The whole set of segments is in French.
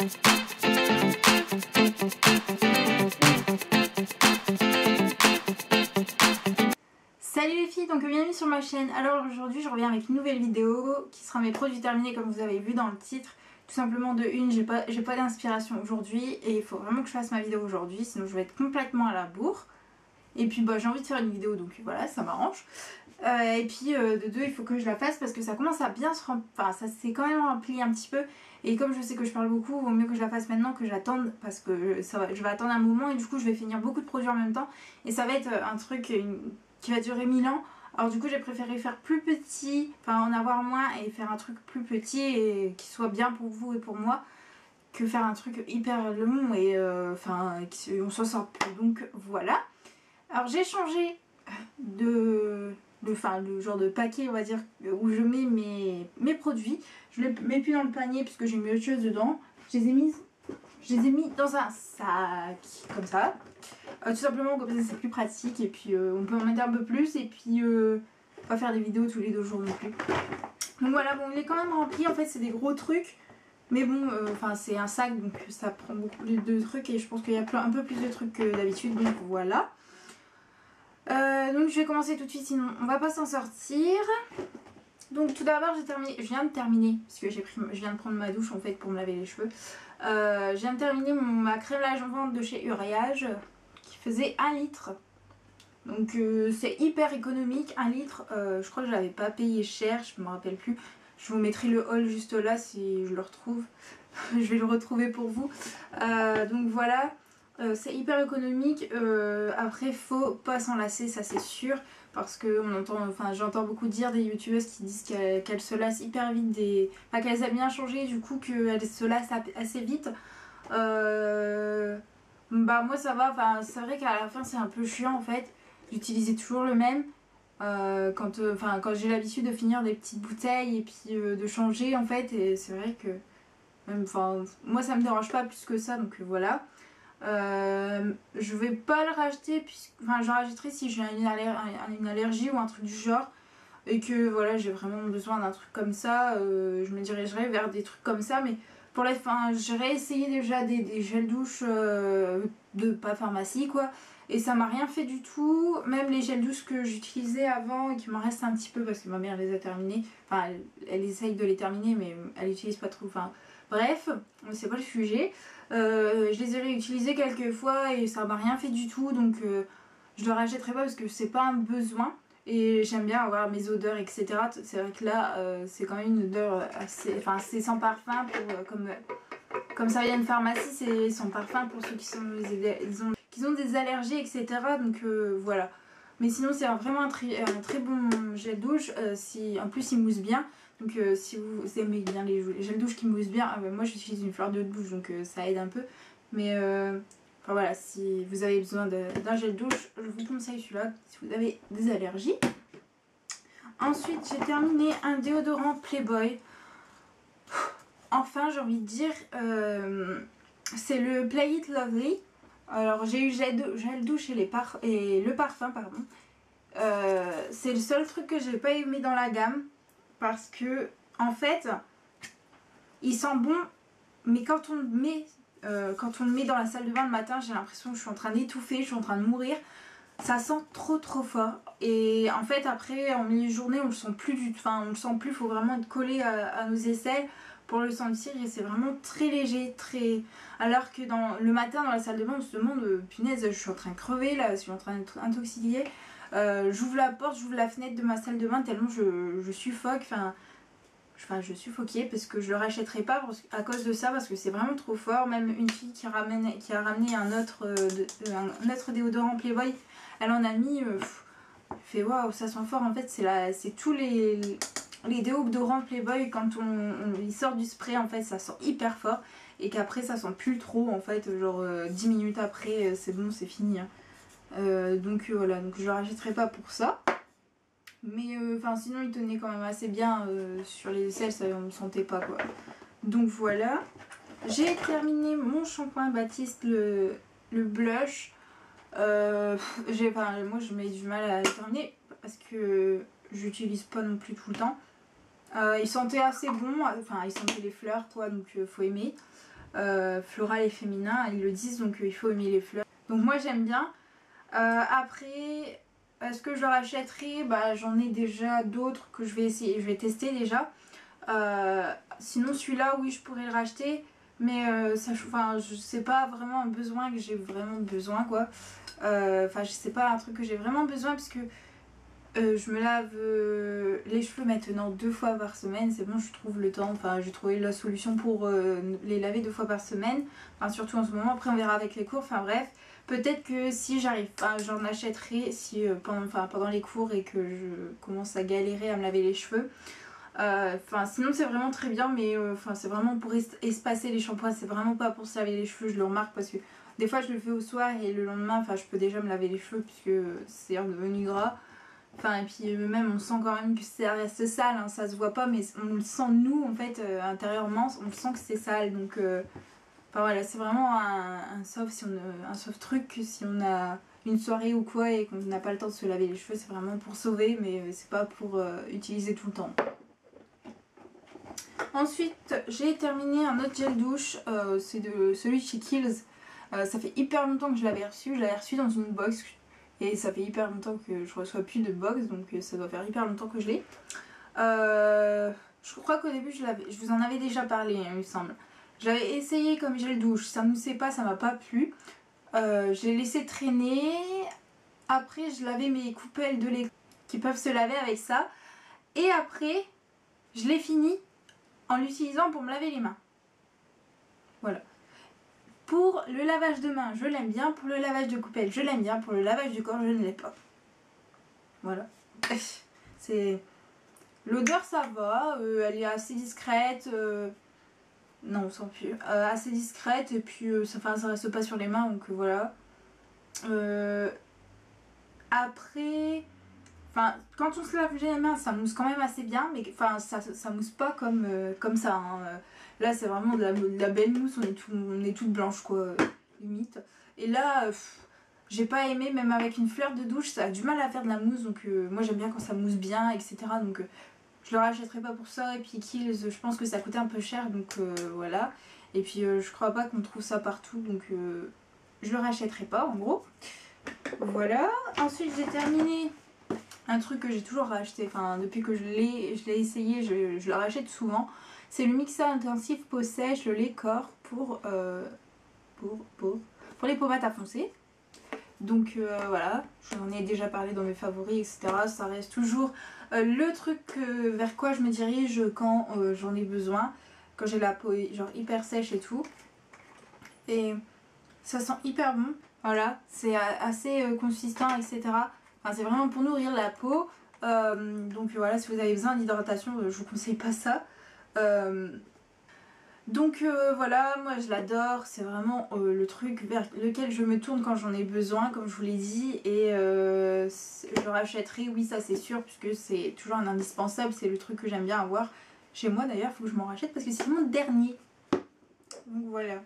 Salut les filles, donc bienvenue sur ma chaîne. Alors aujourd'hui je reviens avec une nouvelle vidéo qui sera mes produits terminés comme vous avez vu dans le titre. Tout simplement de une, j'ai pas d'inspiration aujourd'hui et il faut vraiment que je fasse ma vidéo aujourd'hui, sinon je vais être complètement à la bourre. Et puis bah, j'ai envie de faire une vidéo donc voilà, ça m'arrange. Et puis de deux, il faut que je la fasse parce que ça commence à bien se remplir, enfin ça s'est quand même rempli un petit peu. Et comme je sais que je parle beaucoup, il vaut mieux que je la fasse maintenant que j'attende parce que je vais attendre un moment et du coup je vais finir beaucoup de produits en même temps. Et ça va être un truc qui va durer 1000 ans. Alors du coup j'ai préféré faire plus petit, enfin en avoir moins et faire un truc plus petit et qui soit bien pour vous et pour moi, que faire un truc hyper long et enfin on s'en sort plus. Donc voilà. Alors j'ai changé le genre de paquet on va dire où je mets mes produits. Je les mets plus dans le panier puisque j'ai mis autre chose dedans. Je les ai mis dans un sac comme ça. Tout simplement comme ça c'est plus pratique et puis on peut en mettre un peu plus et puis pas faire des vidéos tous les 2 jours non plus. Donc voilà, bon il est quand même rempli, en fait c'est des gros trucs. Mais bon, enfin c'est un sac donc ça prend beaucoup de trucs et je pense qu'il y a un peu plus de trucs que d'habitude, donc voilà. Donc je vais commencer tout de suite sinon on va pas s'en sortir. Donc tout d'abord je viens de terminer, parce que je viens de prendre ma douche en fait pour me laver les cheveux. Je viens de terminer ma crème lavante de chez Uriage qui faisait 1 litre. Donc c'est hyper économique, 1 litre, je crois que je l'avais pas payé cher, je me rappelle plus. Je vous mettrai le haul juste là si je le retrouve. Je vais le retrouver pour vous. Donc voilà, c'est hyper économique. Après faut pas s'en lasser, ça c'est sûr. Parce que j'entends beaucoup dire des youtubeuses qui disent qu'elles se lassent hyper vite enfin qu'elles aiment bien changer du coup qu'elles se lassent assez vite. Bah moi ça va, enfin c'est vrai qu'à la fin c'est un peu chiant en fait d'utiliser toujours le même. Quand j'ai l'habitude de finir des petites bouteilles et puis de changer en fait, et c'est vrai que même, moi ça me dérange pas plus que ça, donc voilà. Je vais pas le racheter, je le rachèterai si j'ai une allergie ou un truc du genre et que voilà j'ai vraiment besoin d'un truc comme ça. Je me dirigerai vers des trucs comme ça, mais pour la fin j'ai essayé déjà des gels douche de pas pharmacie quoi, et ça m'a rien fait du tout. Même les gels douche que j'utilisais avant et qui m'en reste un petit peu parce que ma mère les a terminés, enfin elle essaye de les terminer mais elle utilise pas trop, enfin bref c'est pas le sujet. Je les ai réutilisés quelques fois et ça m'a rien fait du tout, donc je le rachèterai pas parce que c'est pas un besoin et j'aime bien avoir mes odeurs etc. C'est vrai que là c'est quand même une odeur assez, enfin c'est sans parfum pour, comme ça vient de pharmacie, c'est sans parfum pour ceux qui ont des allergies etc. Donc voilà. Mais sinon c'est vraiment un très bon gel douche, en plus il mousse bien. Donc si vous aimez bien les gels douche qui moussent bien, moi j'utilise une fleur de douche donc ça aide un peu. Mais enfin voilà, si vous avez besoin d'un gel douche, je vous conseille celui-là si vous avez des allergies. Ensuite j'ai terminé un déodorant Playboy. Enfin j'ai envie de dire, c'est le Play It Lovely. Alors j'ai eu gel douche et le parfum pardon. C'est le seul truc que j'ai pas aimé dans la gamme. Parce que en fait il sent bon, mais quand on le met dans la salle de bain le matin, j'ai l'impression que je suis en train d'étouffer, je suis en train de mourir. Ça sent trop fort. Et en fait après en milieu de journée on le sent plus il faut vraiment être collé à nos aisselles pour le sentir et c'est vraiment très léger, alors que le matin dans la salle de bain on se demande punaise je suis en train de crever là, je suis en train d'être intoxiquée. J'ouvre la porte, j'ouvre la fenêtre de ma salle de bain tellement je suffoque, je suffoquais parce que je le rachèterai pas à cause de ça parce que c'est vraiment trop fort. Même une fille qui a ramené un autre déodorant Playboy, elle en a mis, fait waouh ça sent fort. En fait c'est tous les déodorants Playboy quand ils sortent du spray en fait ça sent hyper fort et qu'après ça sent plus trop en fait, genre 10 minutes après c'est bon c'est fini hein. Donc voilà, donc je le rachèterai pas pour ça. Mais sinon il tenait quand même assez bien sur les aisselles, ça on ne sentait pas quoi. Donc voilà. J'ai terminé mon shampoing Baptiste, le blush. Moi je mets du mal à le terminer parce que j'utilise pas non plus tout le temps. Il sentait assez bon, il sentait les fleurs quoi, donc faut aimer. floral et féminin, ils le disent, donc il faut aimer les fleurs. Donc moi j'aime bien. Après, est-ce que je leur achèterai? Bah j'en ai déjà d'autres que je vais essayer, je vais tester déjà. Sinon celui-là, oui, je pourrais le racheter, mais ça, enfin, c'est pas vraiment un besoin que j'ai vraiment besoin, quoi. Enfin, c'est pas un truc que j'ai vraiment besoin, puisque je me lave les cheveux maintenant 2 fois par semaine. C'est bon, je trouve le temps, enfin j'ai trouvé la solution pour les laver 2 fois par semaine, enfin surtout en ce moment. Après on verra avec les cours, enfin bref. Peut-être que si j'arrive, enfin, j'en achèterai si pendant les cours et que je commence à galérer à me laver les cheveux. Enfin sinon c'est vraiment très bien, mais enfin c'est vraiment pour espacer les shampoings, c'est vraiment pas pour se laver les cheveux. Je le remarque parce que des fois je le fais au soir et le lendemain, enfin je peux déjà me laver les cheveux puisque c'est devenu gras. Enfin et puis même on sent quand même que ça reste sale, hein, ça se voit pas, mais on le sent nous en fait intérieurement, on sent que c'est sale. Donc enfin voilà, c'est vraiment un soft, un soft truc si on a une soirée ou quoi et qu'on n'a pas le temps de se laver les cheveux. C'est vraiment pour sauver, mais c'est pas pour utiliser tout le temps. Ensuite j'ai terminé un autre gel douche, c'est de celui de chez Kiehl's. Ça fait hyper longtemps que je l'avais reçu dans une box et ça fait hyper longtemps que je reçois plus de box, donc ça doit faire hyper longtemps que je l'ai. Je crois qu'au début je vous en avais déjà parlé, hein, il me semble. J'avais essayé comme gel douche, ça ne moussait pas, ça m'a pas plu. J'ai laissé traîner. Après je lavais mes coupelles de lait qui peuvent se laver avec ça. Et après je l'ai fini en l'utilisant pour me laver les mains. Voilà. Pour le lavage de mains, je l'aime bien. Pour le lavage de coupelle, je l'aime bien. Pour le lavage du corps, je ne l'ai pas. Voilà. C'est... L'odeur, ça va. Elle est assez discrète. Non, on sent plus. Assez discrète. Et puis, ça reste pas sur les mains. Donc, voilà. Après... Enfin, quand on se lave les mains, ça mousse quand même assez bien, mais enfin, ça mousse pas comme ça. Hein. Là, c'est vraiment de la belle mousse, on est toute blanche, quoi, limite. Et là, j'ai pas aimé, même avec une fleur de douche, ça a du mal à faire de la mousse, donc moi j'aime bien quand ça mousse bien, etc. Donc je le rachèterai pas pour ça. Et puis Kiehl's, je pense que ça coûtait un peu cher, donc voilà. Et puis je crois pas qu'on trouve ça partout, donc je le rachèterai pas, en gros. Voilà. Ensuite, j'ai terminé un truc que j'ai toujours racheté, enfin depuis que je l'ai essayé, je le rachète souvent. C'est le mixeur intensif peau sèche, le lait corps pour les pommettes à foncer. Donc voilà, j'en ai déjà parlé dans mes favoris, etc. Ça reste toujours le truc vers quoi je me dirige quand j'en ai besoin, quand j'ai la peau genre hyper sèche et tout. Et ça sent hyper bon, voilà, c'est assez consistant, etc. Enfin, c'est vraiment pour nourrir la peau. Donc voilà, si vous avez besoin d'hydratation, je vous conseille pas ça. Donc voilà, moi je l'adore. C'est vraiment le truc vers lequel je me tourne quand j'en ai besoin, comme je vous l'ai dit. Et je le rachèterai, oui, ça c'est sûr, puisque c'est toujours un indispensable. C'est le truc que j'aime bien avoir chez moi. D'ailleurs, il faut que je m'en rachète parce que c'est mon dernier. Donc voilà.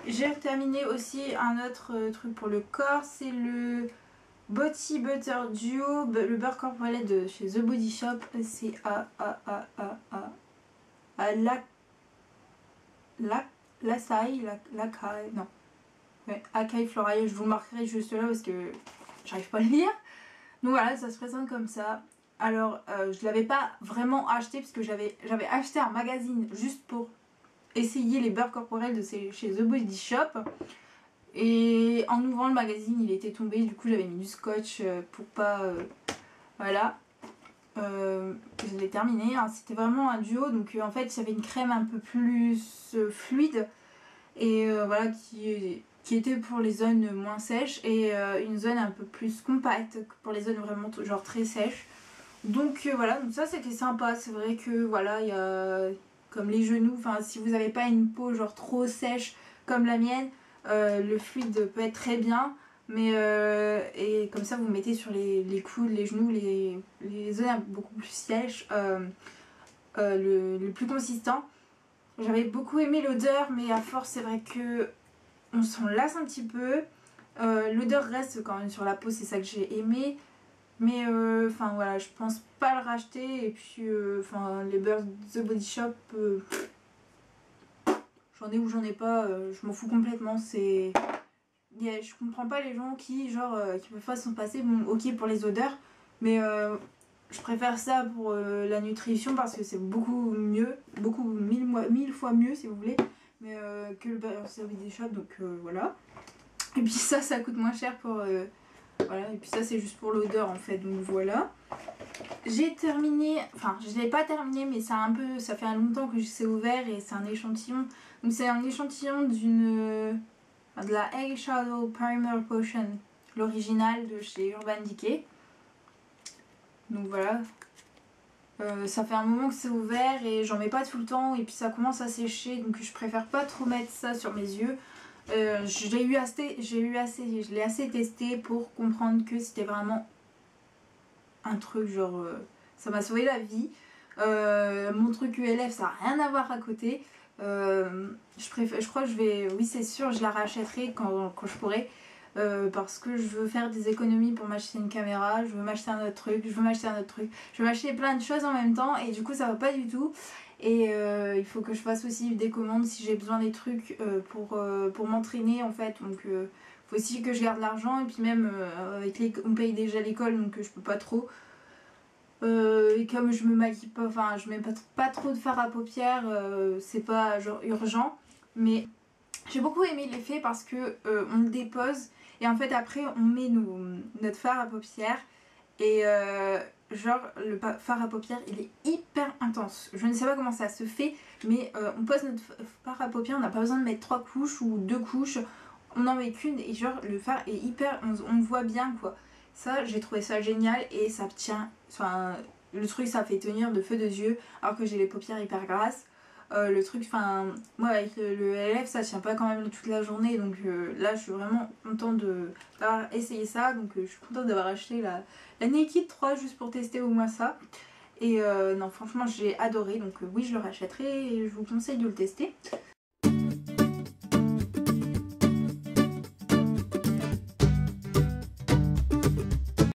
J'ai terminé aussi un autre truc pour le corps. C'est le Body Butter Duo, le beurre corporel de chez The Body Shop. C'est Acai Floral. Je vous marquerai juste là parce que j'arrive pas à le lire. Donc voilà, ça se présente comme ça. Alors je l'avais pas vraiment acheté parce que j'avais acheté un magazine juste pour essayer les beurres corporels de chez The Body Shop. Et en ouvrant le magazine, il était tombé, du coup j'avais mis du scotch pour pas... voilà. Je l'ai terminé, hein. C'était vraiment un duo, donc en fait il y avait une crème un peu plus fluide et voilà qui était pour les zones moins sèches et une zone un peu plus compacte pour les zones vraiment genre très sèches. Donc voilà, donc ça c'était sympa. C'est vrai que voilà, il y a comme les genoux, enfin si vous n'avez pas une peau genre trop sèche comme la mienne, le fluide peut être très bien, mais et comme ça vous mettez sur les coudes, les genoux, les zones beaucoup plus sèches, le plus consistant. J'avais beaucoup aimé l'odeur, mais à force c'est vrai que on s'en lasse un petit peu. L'odeur reste quand même sur la peau, c'est ça que j'ai aimé. Mais enfin voilà, je pense pas le racheter. Et puis enfin les beurres The Body Shop, j'en ai ou j'en ai pas, je m'en fous complètement. Je comprends pas les gens qui peuvent pas s'en passer. Bon, ok pour les odeurs, mais je préfère ça pour la nutrition parce que c'est beaucoup mieux, mille fois mieux si vous voulez, mais que le beurre servie des chats, donc voilà. Et puis ça coûte moins cher pour voilà, et puis ça c'est juste pour l'odeur en fait, donc voilà. J'ai terminé, enfin je l'ai pas terminé, mais ça fait longtemps que c'est ouvert et c'est un échantillon. Donc c'est un échantillon de la Egg Shadow Primer Potion, l'original de chez Urban Decay. Donc voilà. Ça fait un moment que c'est ouvert et j'en mets pas tout le temps et puis ça commence à sécher, donc je préfère pas trop mettre ça sur mes yeux. Je l'ai assez testé pour comprendre que c'était vraiment un truc genre ça m'a sauvé la vie. Mon truc ULF ça n'a rien à voir à côté. Je crois que oui c'est sûr, je la rachèterai quand je pourrai. Parce que je veux faire des économies pour m'acheter une caméra, je veux m'acheter un autre truc, je veux m'acheter plein de choses en même temps et du coup ça va pas du tout. Et il faut que je fasse aussi des commandes si j'ai besoin des trucs pour m'entraîner en fait. Donc faut aussi que je garde l'argent et puis même on paye déjà l'école donc je peux pas trop. Et comme je me maquille pas, enfin je mets pas trop de fard à paupières, c'est pas genre urgent. Mais j'ai beaucoup aimé l'effet parce que on le dépose et en fait après on met notre fard à paupières et genre le fard à paupières il est hyper intense. Je ne sais pas comment ça se fait mais on pose notre fard à paupières, on n'a pas besoin de mettre 3 couches ou 2 couches, on n'en met qu'une et genre le fard est hyper, on le voit bien quoi. Ça j'ai trouvé ça génial et ça tient, enfin le truc ça fait tenir de feu de yeux alors que j'ai les paupières hyper grasses. Le truc, enfin, moi avec le LF ça tient pas quand même toute la journée donc là je suis vraiment contente d'avoir essayé ça, donc je suis contente d'avoir acheté la Naked 3 juste pour tester au moins ça. Et non franchement j'ai adoré, donc oui je le rachèterai et je vous conseille de le tester.